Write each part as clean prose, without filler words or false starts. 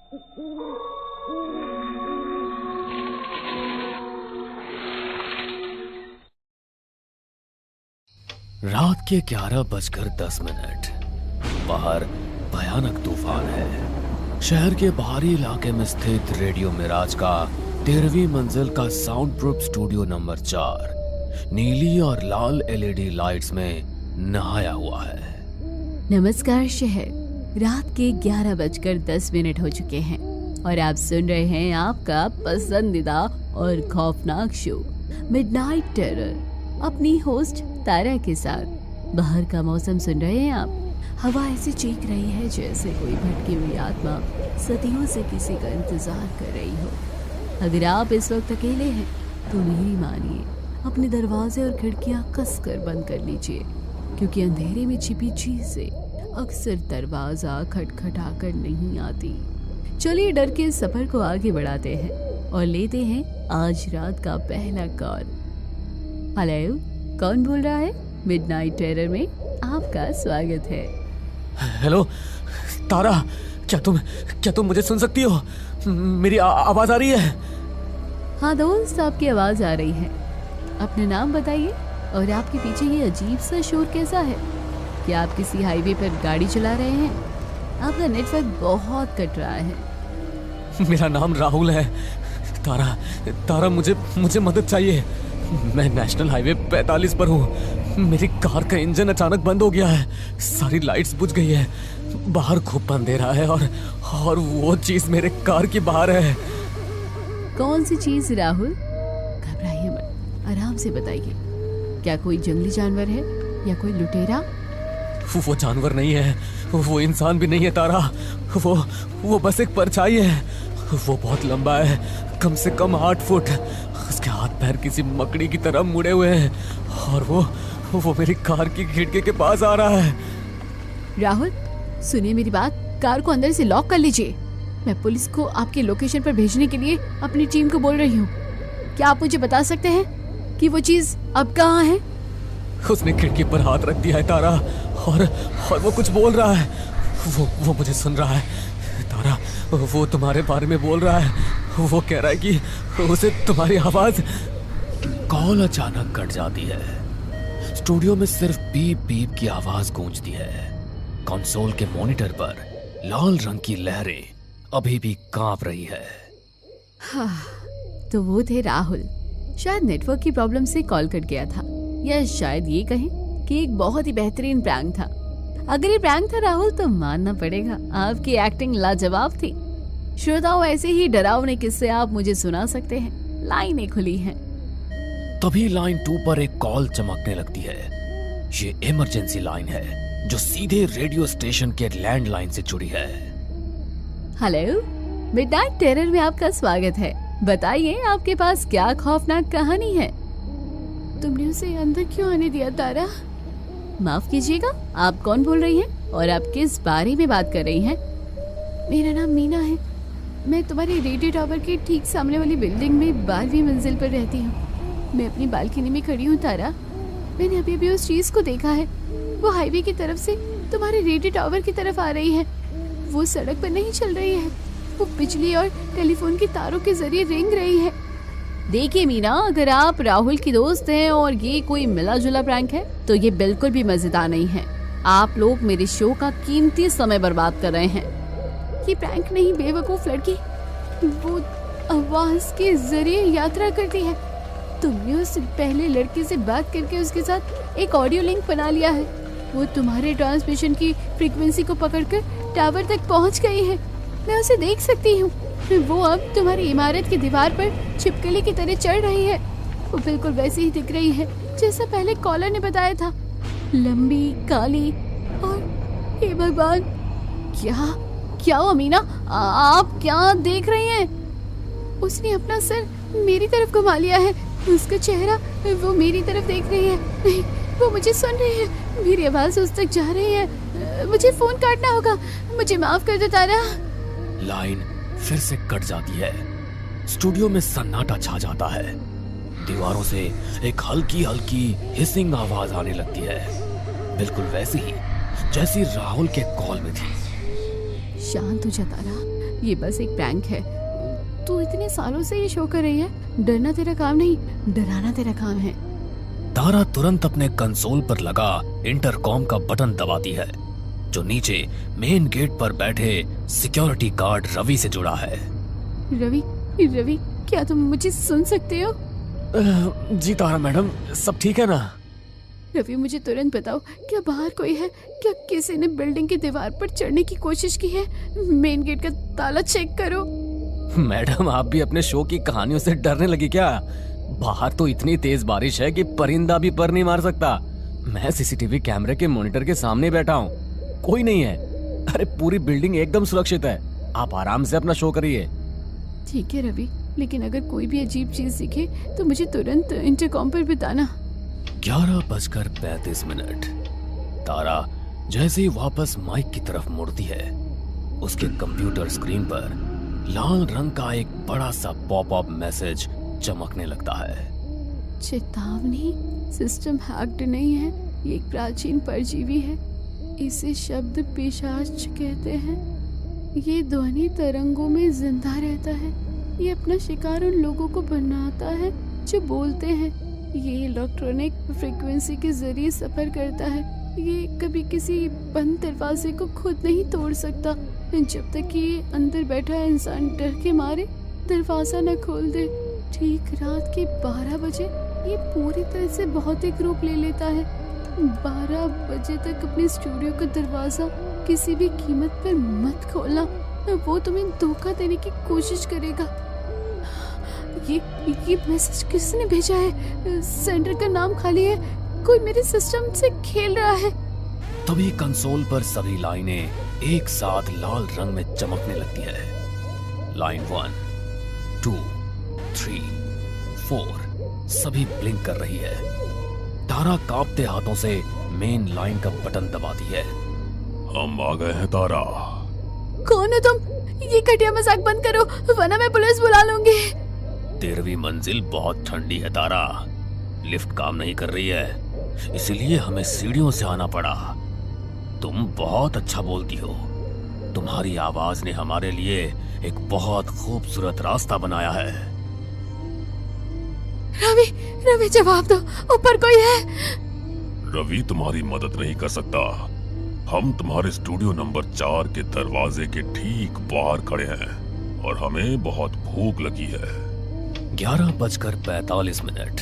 रात के 11:10 बाहर भयानक तूफान है। शहर के बाहरी इलाके में स्थित रेडियो मिराज का 13वीं मंजिल का साउंड प्रूफ स्टूडियो नंबर 4 नीली और लाल एलईडी लाइट्स में नहाया हुआ है। नमस्कार शहर, रात के 11:10 हो चुके हैं और आप सुन रहे हैं आपका पसंदीदा और खौफनाक शो मिडनाइट टेरर अपनी होस्ट तारा के साथ। बाहर का मौसम सुन रहे हैं आप? हवा ऐसे चीख रही है जैसे कोई भटकी हुई आत्मा सदियों से किसी का इंतजार कर रही हो। अगर आप इस वक्त अकेले हैं तो मेरी मानिए, अपने दरवाजे और खिड़कियां कसकर बंद कर लीजिए, क्योंकि अंधेरे में छिपी चीजें अक्सर दरवाजा खटखटा कर नहीं आती। चलिए डर के सफर को आगे बढ़ाते हैं और लेते हैं आज रात का पहला कॉल। हेलो, कौन बोल रहा है? मिडनाइट टेरर में आपका स्वागत है। हेलो तारा, क्या तुम मुझे सुन सकती हो? मेरी आवाज आ रही है? हाँ दोस्त, आपकी आवाज आ रही है। अपना नाम बताइए और आपके पीछे ये अजीब सा शोर कैसा है? क्या आप किसी हाईवे पर गाड़ी चला रहे हैं? आपका नेटवर्क बहुत कट रहा है। मेरा नाम राहुल है। तारा मुझे मदद चाहिए। मैं नेशनल हाईवे 45 पर हूँ। मेरी कार का इंजन अचानक बंद हो गया है। सारी लाइट्स बुझ गई है। बाहर खूब अंधेरा है और वो चीज मेरे कार के बाहर है। कौन सी चीज राहुल? घबराइए मत, आराम से बताइए। क्या कोई जंगली जानवर है या कोई लुटेरा? वो जानवर नहीं है, वो इंसान भी नहीं है तारा। वो बस एक परछाई है। वो बहुत लंबा है, कम से कम 8 फुट। उसके हाथ पैर किसी मकड़ी की तरह मुड़े हुए हैं और वो मेरी कार की खिड़की के पास आ रहा है। राहुल सुनिए मेरी बात, कार को अंदर से लॉक कर लीजिए। मैं पुलिस को आपके लोकेशन पर भेजने के लिए अपनी टीम को बोल रही हूँ। क्या आप मुझे बता सकते हैं कि वो चीज अब कहाँ है? उसने खिड़की पर हाथ रख दिया है तारा, और वो कुछ बोल रहा है। वो मुझे सुन रहा है तारा। वो तुम्हारे बारे में बोल रहा है। वो कह रहा है कि उसे तुम्हारी आवाज। कॉल अचानक कट जाती है। स्टूडियो में सिर्फ बीप बीप की आवाज गूंजती है। कंसोल के मॉनिटर पर लाल रंग की लहरें अभी भी कांप रही है। हाँ, तो वो थे राहुल। शायद नेटवर्क की प्रॉब्लम से कॉल कट गया था, या शायद ये कहें कि एक बहुत ही बेहतरीन प्रैंक था। अगर ये प्रैंक था राहुल, तो मानना पड़ेगा आपकी एक्टिंग लाजवाब थी। श्रोताओं, ऐसे ही डरावने किस्से आप मुझे सुना सकते हैं। लाइनें खुली हैं। तभी लाइन 2 पर एक कॉल चमकने लगती है। ये इमरजेंसी लाइन है जो सीधे रेडियो स्टेशन के लैंडलाइन से जुड़ी है। हेलो, मिडनाइट टेरर में आपका स्वागत है। बताइए आपके पास क्या खौफनाक कहानी है? तुमने उसे अंदर क्यों आने दिया तारा? माफ कीजिएगा, आप कौन बोल रही हैं और आप किस बारे में बात कर रही हैं? मेरा नाम मीना है। मैं तुम्हारे रेडियो टावर के ठीक सामने वाली बिल्डिंग में 12वीं मंजिल पर रहती हूँ। मैं अपनी बालकनी में खड़ी हूँ तारा। मैंने अभी उस चीज को देखा है। वो हाईवे की तरफ से तुम्हारे रेडियो टावर की तरफ आ रही है। वो सड़क पर नहीं चल रही है, वो बिजली और टेलीफोन के तारों के जरिए रेंग रही है। देखिए मीना, अगर आप राहुल की दोस्त हैं और ये कोई मिला जुला प्रैंक है तो ये बिल्कुल भी मजेदार नहीं है। आप लोग मेरे शो का कीमती समय बर्बाद कर रहे हैं। ये प्रैंक नहीं बेवकूफ लड़की, वो आवाज के जरिए यात्रा करती है। तुमने उस पहले लड़के से बात करके उसके साथ एक ऑडियो लिंक बना लिया है। वो तुम्हारे ट्रांसमिशन की फ्रीक्वेंसी को पकड़कर टावर तक पहुंच गई है। मैं उसे देख सकती हूँ। वो अब तुम्हारी इमारत की दीवार पर छिपकली की तरह चढ़ रही है। वो बिल्कुल वैसी ही दिख रही है जैसा पहले कॉलर ने बताया था। लंबी, काली और हे भगवान, क्या हुआ मीना? आप क्या देख रही हैं? उसने अपना सर मेरी तरफ घुमा लिया है। उसका चेहरा, वो मेरी तरफ देख रही है। नहीं, वो मुझे सुन रही है। मेरी आवाज उस तक जा रही है। मुझे फोन काटना होगा। मुझे माफ कर दो तारा। लाइन फिर से कट जाती है। स्टूडियो में सन्नाटा छा जाता है। दीवारों से एक हल्की हल्की हिसिंग आवाज आने लगती है, बिल्कुल वैसी ही जैसी राहुल के कॉल में थी। शांत हो जा तारा, ये बस एक प्रैंक है। तू इतने सालों से ये शो कर रही है, डरना तेरा काम नहीं, डराना तेरा काम है। तारा तुरंत अपने कंसोल पर लगा इंटरकॉम का बटन दबाती है, जो नीचे मेन गेट पर बैठे सिक्योरिटी गार्ड रवि से जुड़ा है। रवि, रवि, क्या तुम मुझे सुन सकते हो? जी तारा मैडम, सब ठीक है ना? रवि, मुझे तुरंत बताओ, क्या बाहर कोई है? क्या किसी ने बिल्डिंग की दीवार पर चढ़ने की कोशिश की है? मेन गेट का ताला चेक करो। मैडम, आप भी अपने शो की कहानियों से डरने लगी क्या? बाहर तो इतनी तेज बारिश है कि परिंदा भी पर नहीं मार सकता। मैं सीसीटीवी कैमरे के मॉनिटर के सामने बैठा हूँ, कोई नहीं है। अरे पूरी बिल्डिंग एकदम सुरक्षित है, आप आराम से अपना शो करिए। ठीक है रवि, लेकिन अगर कोई भी अजीब चीज दिखे तो मुझे तुरंत इंटरकॉम पर बताना। 11:35। तारा जैसे ही वापस माइक की तरफ मुड़ती है, उसके कंप्यूटर स्क्रीन पर लाल रंग का एक बड़ा सा पॉपअप मैसेज चमकने लगता है। चेतावनी, सिस्टम हैक्ड नहीं है, ये एक प्राचीन परजीवी है। इसे शब्द पिशाच कहते हैं। ये ध्वनि तरंगों में जिंदा रहता है। ये अपना शिकार उन लोगों को बनाता है जो बोलते हैं। ये इलेक्ट्रॉनिक फ्रीक्वेंसी के जरिए सफर करता है। ये कभी किसी बंद दरवाजे को खुद नहीं तोड़ सकता जब तक कि ये अंदर बैठा इंसान डर के मारे दरवाजा न खोल दे। ठीक रात के 12 बजे ये पूरी तरह से भौतिक रूप ले लेता है। 12 बजे तक अपने स्टूडियो का दरवाजा किसी भी कीमत पर मत खोलना, वो तुम्हें धोखा देने की कोशिश करेगा। ये मैसेज किसने भेजा है? सेंटर का नाम खाली है, कोई मेरे सिस्टम से खेल रहा है। तभी कंसोल पर सभी लाइनें एक साथ लाल रंग में चमकने लगती है। लाइन 1, 2, 3, 4 सभी ब्लिंक कर रही है। तारा कांपते हाथों से मेन लाइन का बटन दबाती है। हम आ गए हैं तारा। कौन हो तुम? ये घटिया मजाक बंद करो, वरना मैं पुलिस बुला लूंगी। 13वीं मंजिल बहुत ठंडी है तारा, लिफ्ट काम नहीं कर रही है, इसलिए हमें सीढ़ियों से आना पड़ा। तुम बहुत अच्छा बोलती हो, तुम्हारी आवाज ने हमारे लिए एक बहुत खूबसूरत रास्ता बनाया है। रवि, रवि जवाब दो, ऊपर कोई है? रवि तुम्हारी मदद नहीं कर सकता। हम तुम्हारे स्टूडियो नंबर 4 के दरवाजे के ठीक बाहर खड़े हैं और हमें बहुत भूख लगी है। 11:45।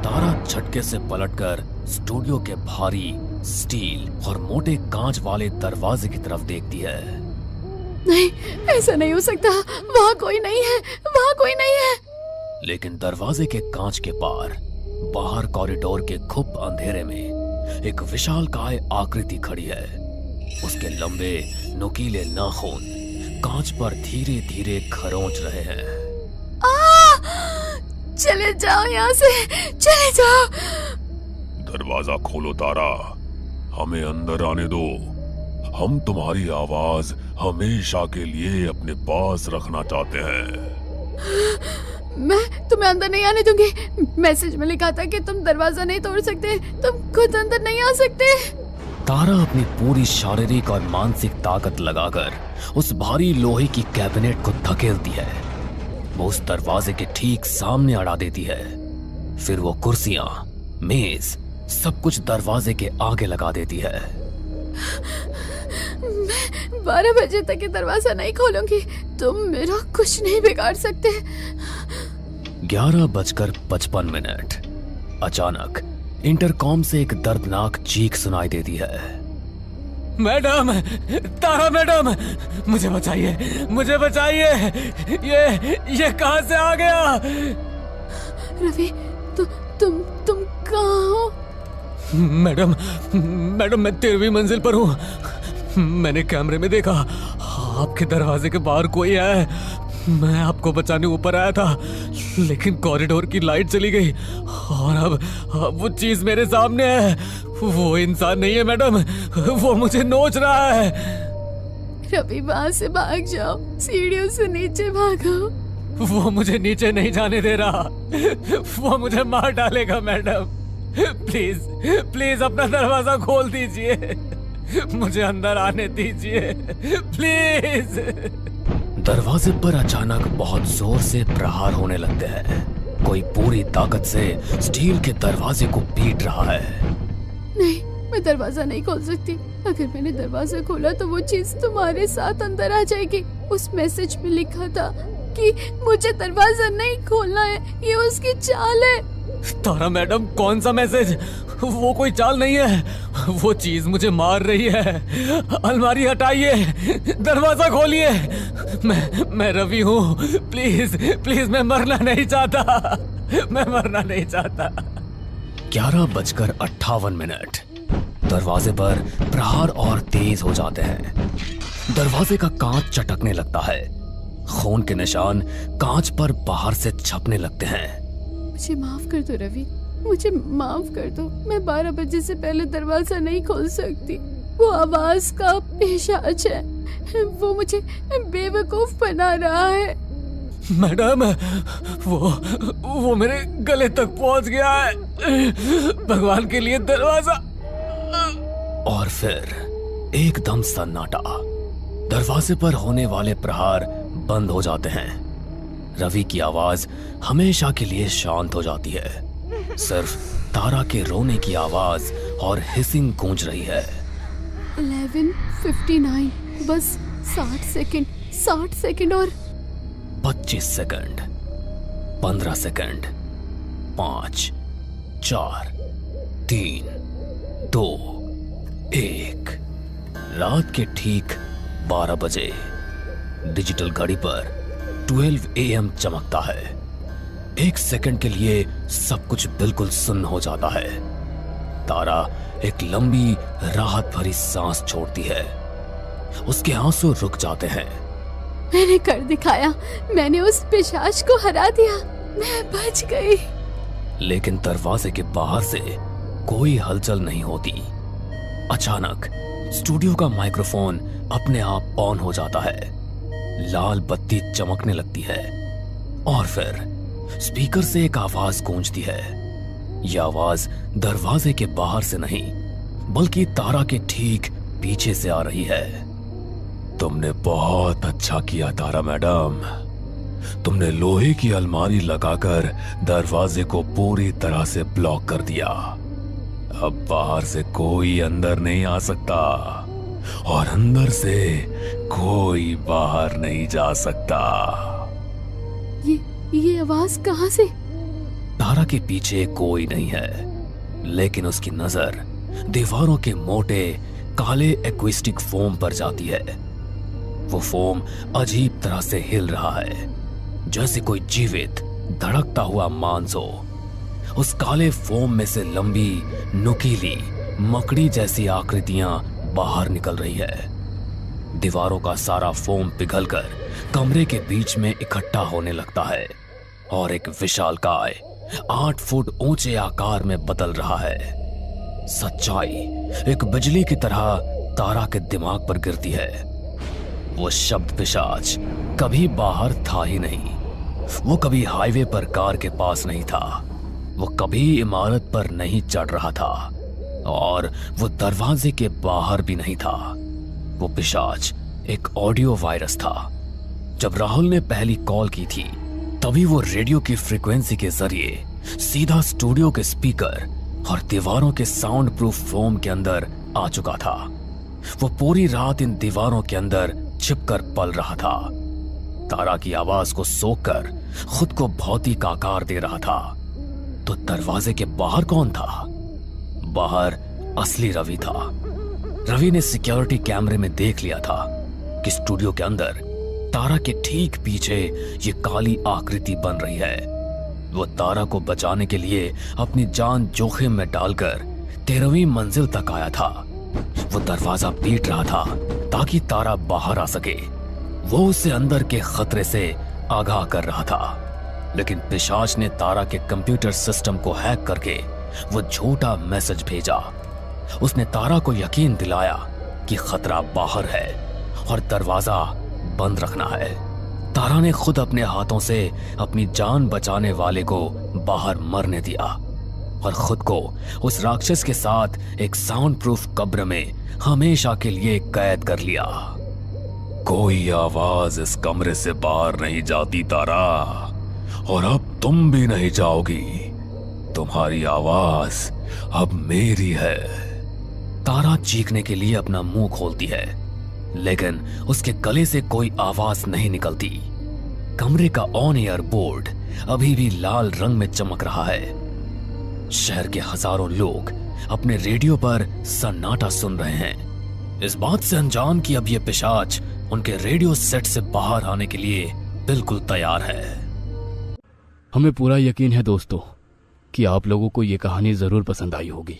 तारा झटके से पलटकर स्टूडियो के भारी स्टील और मोटे कांच वाले दरवाजे की तरफ देखती है। नहीं, ऐसा नहीं हो सकता, वहाँ कोई नहीं है, वहाँ कोई नहीं है। लेकिन दरवाजे के कांच के पार बाहर कॉरिडोर के खुप अंधेरे में एक विशालकाय आकृति खड़ी है। उसके लंबे नुकीले नाखून कांच पर धीरे धीरे खरोंच रहे हैं। चले जाओ यहाँ से, चले जाओ। दरवाजा खोलो तारा, हमें अंदर आने दो। हम तुम्हारी आवाज हमेशा के लिए अपने पास रखना चाहते हैं। मैं तुम्हें अंदर नहीं आने दूंगी। मैसेज में लिखा था कि तुम दरवाजा नहीं तोड़ सकते, तुम खुद अंदर नहीं आ सकते। तारा अपनी पूरी शारीरिक और मानसिक ताकत लगाकर उस भारी लोहे की कैबिनेट को धकेलती है। वो उस दरवाजे के ठीक सामने अड़ा देती है। फिर वो कुर्सियां, मेज, सब कुछ दरवाजे के आगे लगा देती है। मैं 12 बजे तक ये दरवाजा नहीं खोलूंगी, तुम मेरा कुछ नहीं बिगाड़ सकते। 11:55। अचानक इंटरकॉम से एक दर्दनाक चीख सुनाई देती है। मैडम, तारा मैडम, मुझे बचाइए, मुझे बचाइए। ये कहां से आ गया? रवि, तुम कहाँ हो? मैडम, मैं 13वीं मंजिल पर हूँ। मैंने कैमरे में देखा आपके दरवाजे के बाहर कोई है। मैं आपको बचाने ऊपर आया था, लेकिन कॉरिडोर की लाइट चली गई और अब वो चीज मेरे सामने है। वो इंसान नहीं है मैडम, वो मुझे नोच रहा है। रवि, वहां से भाग जाओ, सीढ़ियों से नीचे भागो। वो मुझे नीचे नहीं जाने दे रहा, वो मुझे मार डालेगा मैडम। प्लीज प्लीज अपना दरवाजा खोल दीजिए, मुझे अंदर आने दीजिए प्लीज। दरवाजे पर अचानक बहुत जोर से प्रहार होने लगते हैं। कोई पूरी ताकत से स्टील के दरवाजे को पीट रहा है। नहीं, मैं दरवाजा नहीं खोल सकती। अगर मैंने दरवाजा खोला तो वो चीज तुम्हारे साथ अंदर आ जाएगी। उस मैसेज में लिखा था कि मुझे दरवाजा नहीं खोलना है, ये उसकी चाल है। तारा मैडम, कौन सा मैसेज? वो कोई चाल नहीं है, वो चीज मुझे मार रही है। अलमारी हटाइए, दरवाजा खोलिए। मैं रवि हूँ। प्लीज प्लीज, मैं मरना नहीं चाहता, मैं मरना नहीं चाहता। 11:58। दरवाजे पर प्रहार और तेज हो जाते हैं। दरवाजे का कांच चटकने लगता है। खून के निशान कांच पर बाहर से छपने लगते हैं। मुझे माफ कर दो रवि, मुझे माफ कर दो। मैं 12 बजे से पहले दरवाजा नहीं खोल सकती। वो आवाज का पिशाच है, वो मुझे बेवकूफ बना रहा है। मैडम, वो मेरे गले तक पहुंच गया है। भगवान के लिए दरवाजा। और फिर एकदम सन्नाटा। दरवाजे पर होने वाले प्रहार बंद हो जाते हैं। रवि की आवाज हमेशा के लिए शांत हो जाती है। सिर्फ तारा के रोने की आवाज और हिसिंग गूंज रही है। 11:59, बस 60 सेकंड और 25 सेकंड, 15 सेकंड, 5, 4, 3, 2, 1। रात के ठीक 12 बजे डिजिटल घड़ी पर 12 AM चमकता है। 1 सेकंड के लिए सब कुछ बिल्कुल सुन्न हो जाता है। तारा एक लंबी राहत भरी सांस छोड़ती है। उसके आंसू रुक जाते हैं। मैंने कर दिखाया, मैंने उस पिशाच को हरा दिया, मैं बच गई। लेकिन दरवाजे के बाहर से कोई हलचल नहीं होती। अचानक स्टूडियो का माइक्रोफोन अपने आप ऑन हो जाता है। लाल बत्ती चमकने लगती है और फिर स्पीकर से एक आवाज गूंजती है। यह आवाज दरवाजे के बाहर से नहीं, बल्कि तारा के ठीक पीछे से आ रही है। तुमने बहुत अच्छा किया तारा मैडम। तुमने लोहे की अलमारी लगाकर दरवाजे को पूरी तरह से ब्लॉक कर दिया। अब बाहर से कोई अंदर नहीं आ सकता और अंदर से कोई बाहर नहीं जा सकता। ये आवाज कहाँ से? तारा के पीछे कोई नहीं है, लेकिन उसकी नजर दीवारों के मोटे काले एक्विस्टिक फोम पर जाती है। वो फोम अजीब तरह से हिल रहा है, जैसे कोई जीवित धड़कता हुआ मांस हो। उस काले फोम में से लंबी नुकीली मकड़ी जैसी आकृतियां बाहर निकल रही है। दीवारों का सारा फोम पिघलकर कमरे के बीच में इकट्ठा होने लगता है और एक विशालकाय 8 फुट ऊंचे आकार में बदल रहा है। सच्चाई एक बिजली की तरह तारा के दिमाग पर गिरती है। वो शब्द पिशाच कभी बाहर था ही नहीं। वो कभी हाईवे पर कार के पास नहीं था। वो कभी इमारत पर नहीं चढ़ रहा था और वो दरवाजे के बाहर भी नहीं था। वो पिशाच एक ऑडियो वायरस था। जब राहुल ने पहली कॉल की थी, तभी वो रेडियो की फ्रीक्वेंसी के जरिए सीधा स्टूडियो के स्पीकर और दीवारों के साउंड प्रूफ फोम के अंदर आ चुका था। वो पूरी रात इन दीवारों के अंदर छिपकर पल रहा था। तारा की आवाज को सोखकर खुद को भौतिक आकार दे रहा था। तो दरवाजे के बाहर कौन था? बाहर असली रवि था। रवि ने सिक्योरिटी कैमरे में देख लिया था कि स्टूडियो के अंदर तारा के ठीक पीछे ये काली आकृति बन रही है। वो तारा को बचाने के लिए अपनी जान जोखिम में डालकर 13वीं मंजिल तक आया था। वो दरवाजा पीट रहा था ताकि तारा बाहर आ सके। वो उसे अंदर के खतरे से आगाह कर रहा था, लेकिन पिशाच ने तारा के कंप्यूटर सिस्टम को हैक करके वो झूठा मैसेज भेजा। उसने तारा को यकीन दिलाया कि खतरा बाहर है और दरवाजा बंद रखना है। तारा ने खुद अपने हाथों से अपनी जान बचाने वाले को बाहर मरने दिया और खुद को उस राक्षस के साथ एक साउंड प्रूफ कब्र में हमेशा के लिए कैद कर लिया। कोई आवाज इस कमरे से बाहर नहीं जाती तारा, और अब तुम भी नहीं जाओगी। तुम्हारी आवाज अब मेरी है। तारा चीखने के लिए अपना मुंह खोलती है, लेकिन उसके गले से कोई आवाज नहीं निकलती। कमरे का ऑन एयर बोर्ड अभी भी लाल रंग में चमक रहा है। शहर के हजारों लोग अपने रेडियो पर सन्नाटा सुन रहे हैं, इस बात से अनजान कि अब ये पिशाच उनके रेडियो सेट से बाहर आने के लिए बिल्कुल तैयार है। हमें पूरा यकीन है दोस्तों कि आप लोगों को ये कहानी जरूर पसंद आई होगी।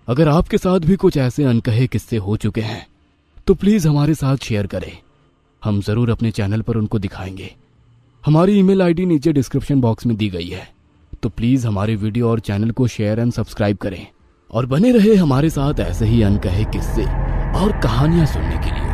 अगर आपके साथ भी कुछ ऐसे अनकहे किस्से हो चुके हैं तो प्लीज हमारे साथ शेयर करें, हम जरूर अपने चैनल पर उनको दिखाएंगे। हमारी ईमेल आईडी नीचे डिस्क्रिप्शन बॉक्स में दी गई है, तो प्लीज हमारे वीडियो और चैनल को शेयर एंड सब्सक्राइब करें और बने रहे हमारे साथ ऐसे ही अनकहे किस्से और कहानियां सुनने के लिए।